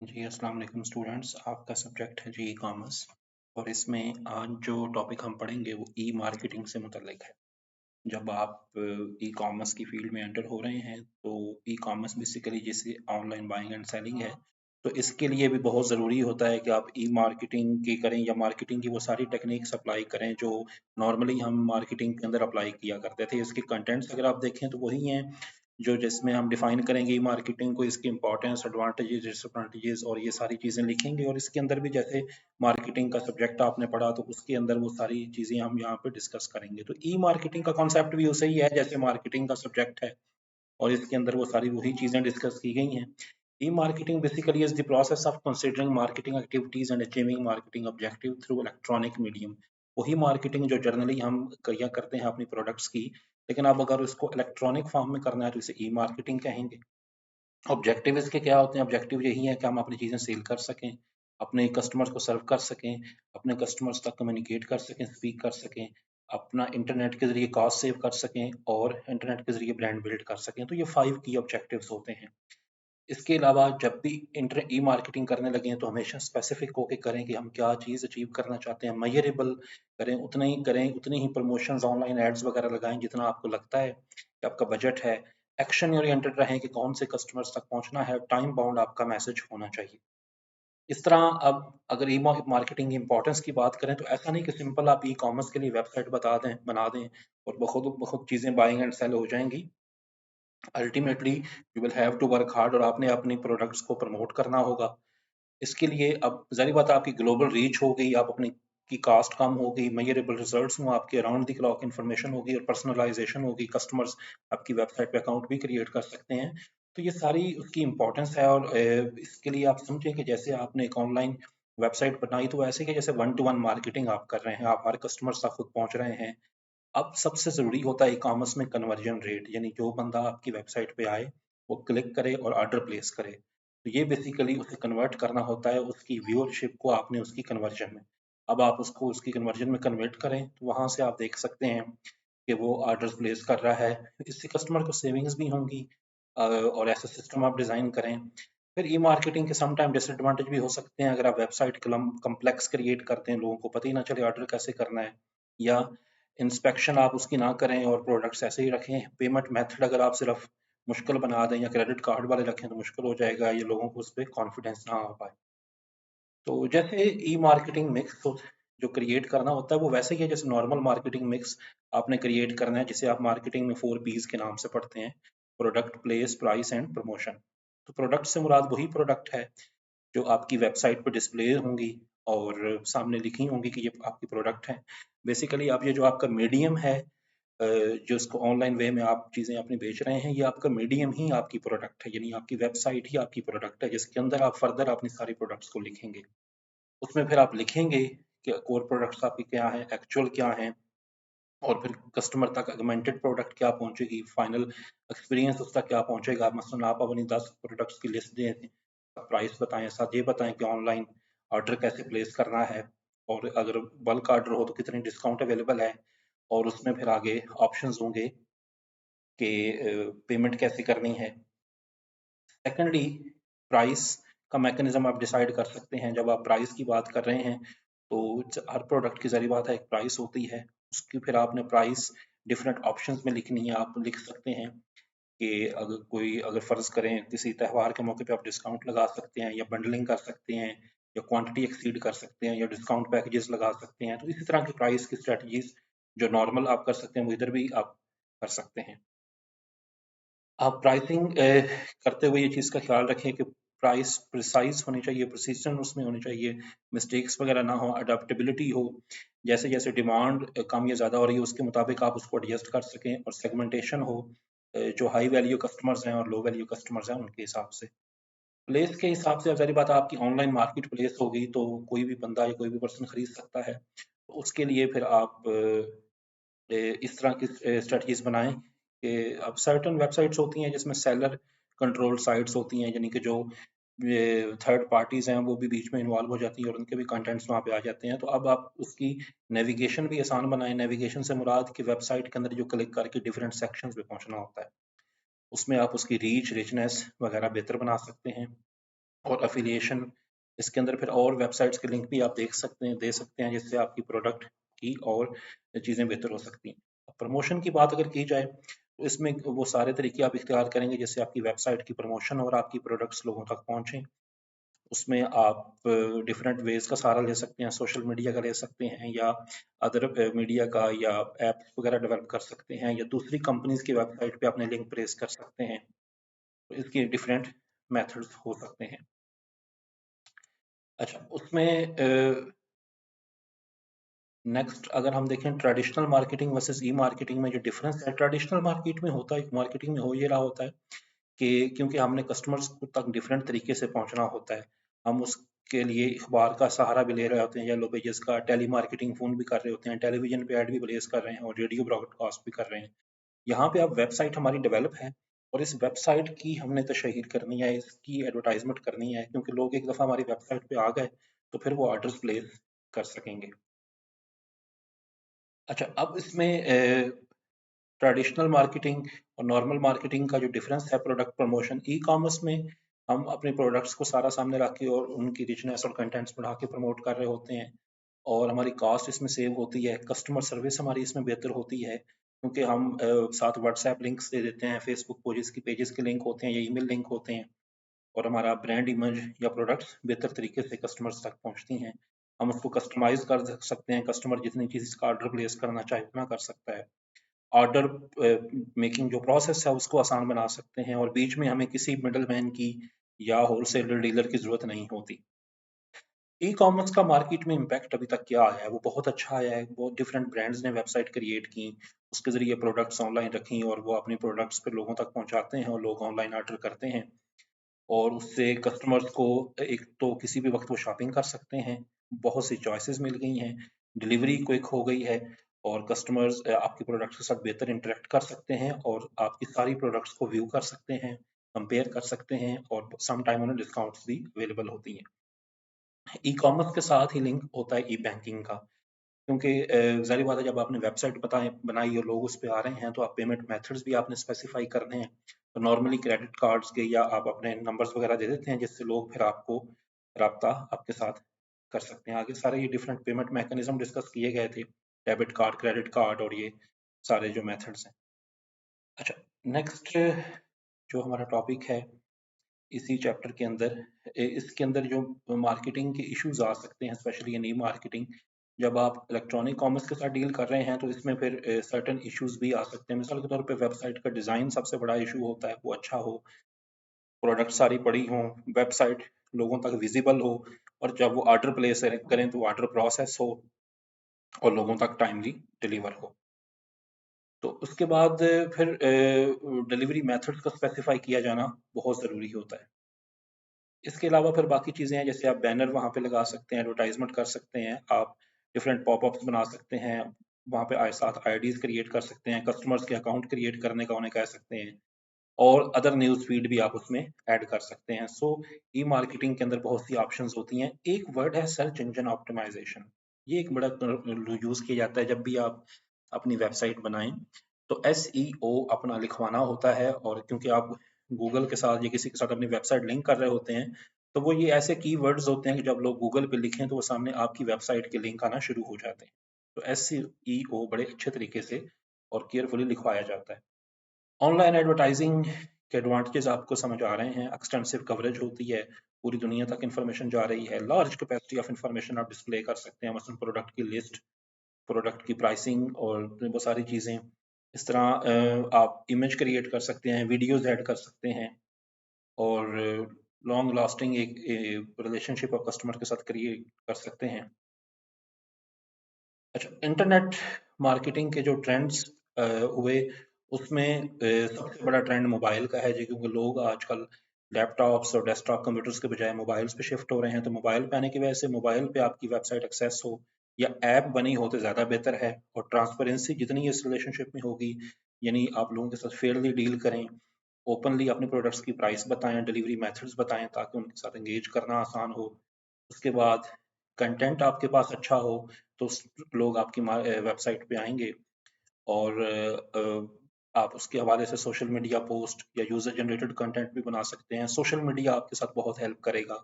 जी, अस्सलाम वालेकुम स्टूडेंट्स। आपका सब्जेक्ट है जी ई-कॉमर्स और इसमें आज जो टॉपिक हम पढ़ेंगे वो ई मार्केटिंग से मुतल्लिक है। जब आप ई-कॉमर्स की फील्ड में एंटर हो रहे हैं तो ई-कॉमर्स बेसिकली जैसे ऑनलाइन बाइंग एंड सेलिंग है, तो इसके लिए भी बहुत ज़रूरी होता है कि आप ई मार्केटिंग की करें या मार्केटिंग की वो सारी टेक्निक्स अप्लाई करें जो नॉर्मली हम मार्केटिंग के अंदर अप्लाई किया करते थे। इसके कंटेंट्स अगर आप देखें तो वही हैं जो जिसमें हम डिफाइन करेंगे मार्केटिंग को, इसकी इंपॉर्टेंस, एडवांटेजेस, डिसएडवांटेजेस और ये सारी चीज़ें लिखेंगे। और इसके अंदर भी जैसे मार्केटिंग का सब्जेक्ट आपने पढ़ा तो उसके अंदर वो सारी चीज़ें हम यहाँ पे डिस्कस करेंगे। तो ई मार्केटिंग का कॉन्सेप्ट भी वैसे ही है जैसे मार्केटिंग का सब्जेक्ट है और इसके अंदर वो सारी वही चीज़ें डिस्कस की गई हैं। E marketing basically is the process of considering marketing activities and achieving marketing objective through electronic medium. वही मार्केटिंग जो जनरली हम किया करते हैं अपनी प्रोडक्ट्स की, लेकिन अब अगर उसको इलेक्ट्रॉनिक फॉर्म में करना है तो इसे ई मार्केटिंग कहेंगे। ऑब्जेक्टिव इसके क्या होते हैं? ऑब्जेक्टिव यही है कि हम अपनी चीज़ें सेल कर सकें, अपने कस्टमर्स को सर्व कर सकें, अपने कस्टमर्स तक कम्युनिकेट कर सकें, स्पीक कर सकें, अपना इंटरनेट के ज़रिए कॉस्ट सेव कर सकें और इंटरनेट के ज़रिए ब्रांड बिल्ड कर सकें। तो ये 5 की ऑब्जेक्टिव्स होते हैं। इसके अलावा जब भी इंटर ई मार्केटिंग करने लगे हैं तो हमेशा स्पेसिफिक होके करें कि हम क्या चीज़ अचीव करना चाहते हैं, मेजरेबल करें, उतना ही करें, उतनी ही प्रमोशंस, ऑनलाइन एड्स वगैरह लगाएं जितना आपको लगता है कि आपका बजट है। एक्शन ओरिएंटेड रहें कि कौन से कस्टमर्स तक पहुंचना है, टाइम बाउंड आपका मैसेज होना चाहिए। इस तरह अब अगर ई मार्केटिंग की इंपॉर्टेंस की बात करें तो ऐसा नहीं कि सिंपल आप ई कॉमर्स के लिए वेबसाइट बना दें और बहुत बहुत चीज़ें बाइंग एंड सेल हो जाएंगी। Ultimately you will have to work hard और आपने अपनी प्रोडक्ट्स को प्रमोट करना होगा। इसके लिए अब ज़ाहिर बात है आपकी ग्लोबल रीच हो गई, आप अपनी की कास्ट कम हो गई, मेजरेबल रिजल्ट्स हों, आपके अराउंड द क्लॉक इन्फॉर्मेशन होगी और पर्सनलाइजेशन होगी, कस्टमर्स आपकी वेबसाइट पे अकाउंट भी क्रिएट कर सकते हैं। तो ये सारी उसकी इम्पोर्टेंस है और इसके लिए आप समझें कि जैसे आपने एक ऑनलाइन वेबसाइट बनाई तो ऐसे कि जैसे वन टू वन मार्केटिंग आप कर रहे हैं, आप हर कस्टमर तक खुद पहुंच रहे हैं। अब सबसे ज़रूरी होता है ई-कॉमर्स में कन्वर्जन रेट, यानी जो बंदा आपकी वेबसाइट पे आए, वो क्लिक करे और ऑर्डर प्लेस करे। तो ये बेसिकली उसे कन्वर्ट करना होता है उसकी व्यूअरशिप को आपने उसकी कन्वर्जन में। अब आप उसको उसकी कन्वर्जन में कन्वर्ट करें तो वहाँ से आप देख सकते हैं कि वो ऑर्डर्स प्लेस कर रहा है। इससे कस्टमर को सेविंग्स भी होंगी और ऐसा सिस्टम आप डिज़ाइन करें। फिर ई मार्केटिंग के सम टाइम डिसएडवांटेज भी हो सकते हैं अगर आप वेबसाइट कम्प्लेक्स क्रिएट करते हैं, लोगों को पता ही ना चले ऑर्डर कैसे करना है, या इंस्पेक्शन आप उसकी ना करें और प्रोडक्ट्स ऐसे ही रखें। पेमेंट मेथड अगर आप सिर्फ मुश्किल बना दें या क्रेडिट कार्ड वाले रखें तो मुश्किल हो जाएगा, ये लोगों को उस पर कॉन्फिडेंस ना आ पाए। तो जैसे ई मार्केटिंग मिक्स जो क्रिएट करना होता है वो वैसे ही है जैसे नॉर्मल मार्केटिंग मिक्स आपने क्रिएट करना है, जिसे आप मार्केटिंग में 4 P's के नाम से पढ़ते हैं: product, place, price and promotion. तो प्रोडक्ट से मुराद वही प्रोडक्ट है जो आपकी वेबसाइट पर डिस्प्ले होंगी और सामने लिखी होंगी कि ये आपकी प्रोडक्ट है। बेसिकली आप ये जो आपका मीडियम है, जो इसको ऑनलाइन वे में आप चीज़ें अपनी बेच रहे हैं, ये आपका मीडियम ही आपकी प्रोडक्ट है, यानी आपकी वेबसाइट ही आपकी प्रोडक्ट है जिसके अंदर आप फर्दर अपनी सारी प्रोडक्ट्स को लिखेंगे। उसमें फिर आप लिखेंगे कि कोर प्रोडक्ट्स आपकी क्या है, एक्चुअल क्या है, और फिर कस्टमर तक अगमेंटेड प्रोडक्ट क्या पहुंचेगी, फाइनल एक्सपीरियंस उसका क्या पहुंचेगा। मसलन आप अपनी 10 प्रोडक्ट्स की लिस्ट दें, प्राइस बताएं, साथ ये बताएं कि ऑनलाइन ऑर्डर कैसे प्लेस करना है और अगर बल्क ऑर्डर हो तो कितनी डिस्काउंट अवेलेबल है, और उसमें फिर आगे ऑप्शंस होंगे कि पेमेंट कैसे करनी है। सेकेंडली, प्राइस का मैकेनिज्म आप डिसाइड कर सकते हैं। जब आप प्राइस की बात कर रहे हैं तो हर प्रोडक्ट की ज़ाहिर बात है एक प्राइस होती है, उसकी फिर आपने प्राइस डिफरेंट ऑप्शंस में लिखनी है। आप लिख सकते हैं कि अगर फ़र्ज़ करें किसी त्योहार के मौके पे आप डिस्काउंट लगा सकते हैं या बंडलिंग कर सकते हैं या क्वांटिटी एक्सीड कर सकते हैं या डिस्काउंट पैकेजेस लगा सकते हैं। तो इसी तरह की प्राइस की स्ट्रेटजीज जो नॉर्मल आप कर सकते हैं वो इधर भी आप कर सकते हैं। आप प्राइसिंग करते हुए ये चीज़ का ख्याल रखें कि प्राइस प्रिसाइज होनी चाहिए, प्रिसीजन उसमें होनी चाहिए, मिस्टेक्स वगैरह ना हो, अडेप्टेबिलिटी हो। जैसे जैसे डिमांड कम या ज़्यादा हो रही है उसके मुताबिक आप उसको एडजस्ट कर सकें, और सेगमेंटेशन हो जो हाई वैल्यू कस्टमर्स हैं और लो वैल्यू कस्टमर्स हैं उनके हिसाब से। प्लेस के हिसाब से अब सारी बात आपकी ऑनलाइन मार्केट प्लेस होगी तो कोई भी बंदा या कोई भी पर्सन खरीद सकता है। तो उसके लिए फिर आप इस तरह की स्ट्रेटजीज बनाएं कि अब सर्टन वेबसाइट्स होती हैं जिसमें सेलर कंट्रोल साइट्स होती हैं, यानी कि जो थर्ड पार्टीज हैं वो भी बीच में इन्वॉल्व हो जाती हैं और उनके भी कंटेंट्स वहाँ पे आ जाते हैं। तो अब आप उसकी नेविगेशन भी आसान बनाएं। नेविगेशन से मुराद की वेबसाइट के अंदर जो क्लिक करके डिफरेंट सेक्शंस पे पहुंचना होता है, उसमें आप उसकी रीच, रिचनेस वगैरह बेहतर बना सकते हैं। और अफिलिएशन। इसके अंदर फिर और वेबसाइट्स के लिंक भी आप दे सकते हैं जिससे आपकी प्रोडक्ट की और चीज़ें बेहतर हो सकती हैं। प्रमोशन की बात अगर की जाए तो इसमें वो सारे तरीके आप इख्तियार करेंगे जिससे आपकी वेबसाइट की प्रमोशन और आपकी प्रोडक्ट्स लोगों तक पहुँचें। उसमें आप डिफरेंट वेज का सहारा ले सकते हैं, सोशल मीडिया का ले सकते हैं या अदर मीडिया का, या ऐप वगैरह डेवलप कर सकते हैं, या दूसरी कंपनीज की वेबसाइट पे अपने लिंक प्लेस कर सकते हैं। तो इसके डिफरेंट मेथड्स हो सकते हैं। अच्छा, उसमें नेक्स्ट अगर हम देखें ट्रेडिशनल मार्केटिंग वर्सेस ई मार्केटिंग में जो डिफरेंस है, ट्रेडिशनल मार्केटिंग में हो ये रहा होता है कि क्योंकि हमने कस्टमर्स तक डिफरेंट तरीके से पहुंचना होता है, हम उसके लिए अखबार का सहारा भी ले रहे होते हैं, येलो पेजेस का, टेली मार्केटिंग फोन भी कर रहे होते हैं, टेलीविजन पे ऐड भी प्लेस कर रहे हैं और रेडियो ब्रॉडकास्ट भी कर रहे हैं। यहाँ पे अब वेबसाइट हमारी डेवलप है और इस वेबसाइट की हमने तशहीर करनी है, इसकी एडवर्टाइजमेंट करनी है, क्योंकि लोग एक दफ़ा हमारी वेबसाइट पे आ गए तो फिर वो ऑर्डर्स प्लेस कर सकेंगे। अच्छा, अब इसमें ट्रेडिशनल मार्केटिंग और नॉर्मल मार्केटिंग का जो डिफरेंस है, प्रोडक्ट प्रमोशन, ई कॉमर्स में हम अपने प्रोडक्ट्स को सारा सामने रख के और उनकी रिचनेस और कंटेंट्स बढ़ा के प्रमोट कर रहे होते हैं और हमारी कॉस्ट इसमें सेव होती है, कस्टमर सर्विस हमारी इसमें बेहतर होती है, क्योंकि हम साथ व्हाट्सएप लिंक्स दे देते हैं, फेसबुक पेजेस के लिंक होते हैं या ईमेल लिंक होते हैं और हमारा ब्रांड इमेज या प्रोडक्ट्स बेहतर तरीके से कस्टमर्स तक पहुंचती हैं। हम उसको कस्टमाइज कर सकते हैं, कस्टमर जितनी चीज़ का ऑर्डर प्लेस करना चाहे उतना कर सकता है। ऑर्डर मेकिंग जो प्रोसेस है उसको आसान बना सकते हैं और बीच में हमें किसी मिडल मैन की या होलसेलर डीलर की जरूरत नहीं होती। ई कॉमर्स का मार्केट में इम्पैक्ट अभी तक क्या आया है, वो बहुत अच्छा आया है। बहुत डिफरेंट ब्रांड्स ने वेबसाइट क्रिएट की, उसके जरिए प्रोडक्ट्स ऑनलाइन रखी और वो अपनी प्रोडक्ट्स पे लोगों तक पहुंचाते हैं और लोग ऑनलाइन ऑर्डर करते हैं और उससे कस्टमर्स को एक तो किसी भी वक्त वो शॉपिंग कर सकते हैं, बहुत सी चॉइसेस मिल गई हैं, डिलीवरी क्विक हो गई है और कस्टमर्स आपके प्रोडक्ट्स के साथ बेहतर इंटरेक्ट कर सकते हैं और आपकी सारी प्रोडक्ट्स को व्यू कर सकते हैं, कंपेयर कर सकते हैं और सम टाइम उन्हें डिस्काउंट्स भी अवेलेबल होती हैं। ई कॉमर्स के साथ ही लिंक होता है ई बैंकिंग का, क्योंकि ज़ाहिर बात है जब आपने वेबसाइट बनाई और लोग उस पे आ रहे हैं तो आप पेमेंट मेथड्स भी आपने स्पेसिफाई करने हैं। तो नॉर्मली क्रेडिट कार्ड्स के या आप अपने नंबर्स वगैरह दे देते हैं जिससे लोग फिर आपको राब्ता आपके साथ कर सकते हैं। आगे सारे ये डिफरेंट पेमेंट मैकेनिज्म डिस्कस किए गए थे, डेबिट कार्ड, क्रेडिट कार्ड और ये सारे जो मेथड्स हैं। अच्छा, नेक्स्ट जो हमारा टॉपिक है इसी चैप्टर के अंदर, इसके अंदर जो मार्केटिंग के इश्यूज आ सकते हैं, स्पेशली नई मार्केटिंग, जब आप इलेक्ट्रॉनिक कॉमर्स के साथ डील कर रहे हैं तो इसमें फिर सर्टेन इश्यूज भी आ सकते हैं। मिसाल के तौर पे वेबसाइट का डिज़ाइन सबसे बड़ा इशू होता है, वो अच्छा हो, प्रोडक्ट सारी पड़ी हों, वेबसाइट लोगों तक विजिबल हो और जब वो ऑर्डर प्लेस करें तो ऑर्डर प्रोसेस हो और लोगों तक टाइमली डिलीवर हो। तो उसके बाद फिर डिलीवरी मेथड्स को स्पेसिफाई किया जाना बहुत ज़रूरी होता है। इसके अलावा फिर बाकी चीज़ें हैं, जैसे आप बैनर वहाँ पे लगा सकते हैं, एडवर्टाइजमेंट कर सकते हैं, आप डिफरेंट पॉपअप्स बना सकते हैं, वहाँ पे साथ आईडीज क्रिएट कर सकते हैं, कस्टमर्स के अकाउंट क्रिएट करने का उन्हें कह सकते हैं और अदर न्यूज़ फीड भी आप उसमें ऐड कर सकते हैं। सो ई मार्केटिंग के अंदर बहुत सी ऑप्शंस होती हैं। एक वर्ड है सर्च इंजन ऑप्टिमाइजेशन, ये एक बड़ा यूज़ किया जाता है जब भी आप अपनी वेबसाइट बनाएं तो SEO अपना लिखवाना होता है, और क्योंकि आप गूगल के साथ या किसी के साथ अपनी वेबसाइट लिंक कर रहे होते हैं तो वो ये ऐसे कीवर्ड्स होते हैं कि जब लोग गूगल पे लिखें तो वो सामने आपकी वेबसाइट के लिंक आना शुरू हो जाते हैं। तो SEO बड़े अच्छे तरीके से और केयरफुली लिखवाया जाता है। ऑनलाइन एडवर्टाइजिंग के एडवांटेजेस आपको समझ आ रहे हैं, एक्सटेंसिव कवरेज होती है, पूरी दुनिया तक इन्फॉर्मेशन जा रही है, लार्ज कैपेसिटी ऑफ इन्फॉर्मेशन आप डिस्प्ले कर सकते हैं, मसलन प्रोडक्ट की लिस्ट, प्रोडक्ट की प्राइसिंग और वो सारी चीज़ें। इस तरह आप इमेज क्रिएट कर सकते हैं, वीडियोस ऐड कर सकते हैं और लॉन्ग लास्टिंग एक रिलेशनशिप आप कस्टमर के साथ क्रिएट कर सकते हैं। अच्छा, इंटरनेट मार्केटिंग के जो ट्रेंड्स हुए उसमें सबसे बड़ा ट्रेंड मोबाइल का है जी, क्योंकि लोग आजकल लैपटॉप्स और डेस्कटॉप कंप्यूटर्स के बजाय मोबाइल्स पे शिफ्ट हो रहे हैं। तो मोबाइल पे आने की वजह से मोबाइल पे आपकी वेबसाइट एक्सेस हो या ऐप बनी हो तो ज़्यादा बेहतर है, और ट्रांसपेरेंसी जितनी इस रिलेशनशिप में होगी, यानी आप लोगों के साथ फेयरली डील करें, ओपनली अपने प्रोडक्ट्स की प्राइस बताएं, डिलीवरी मेथड्स बताएं ताकि उनके साथ एंगेज करना आसान हो। उसके बाद कंटेंट आपके पास अच्छा हो तो लोग आपकी वेबसाइट पे आएंगे और आप उसके हवाले से सोशल मीडिया पोस्ट या यूज़र जनरेटेड कंटेंट भी बना सकते हैं। सोशल मीडिया आपके साथ बहुत हेल्प करेगा।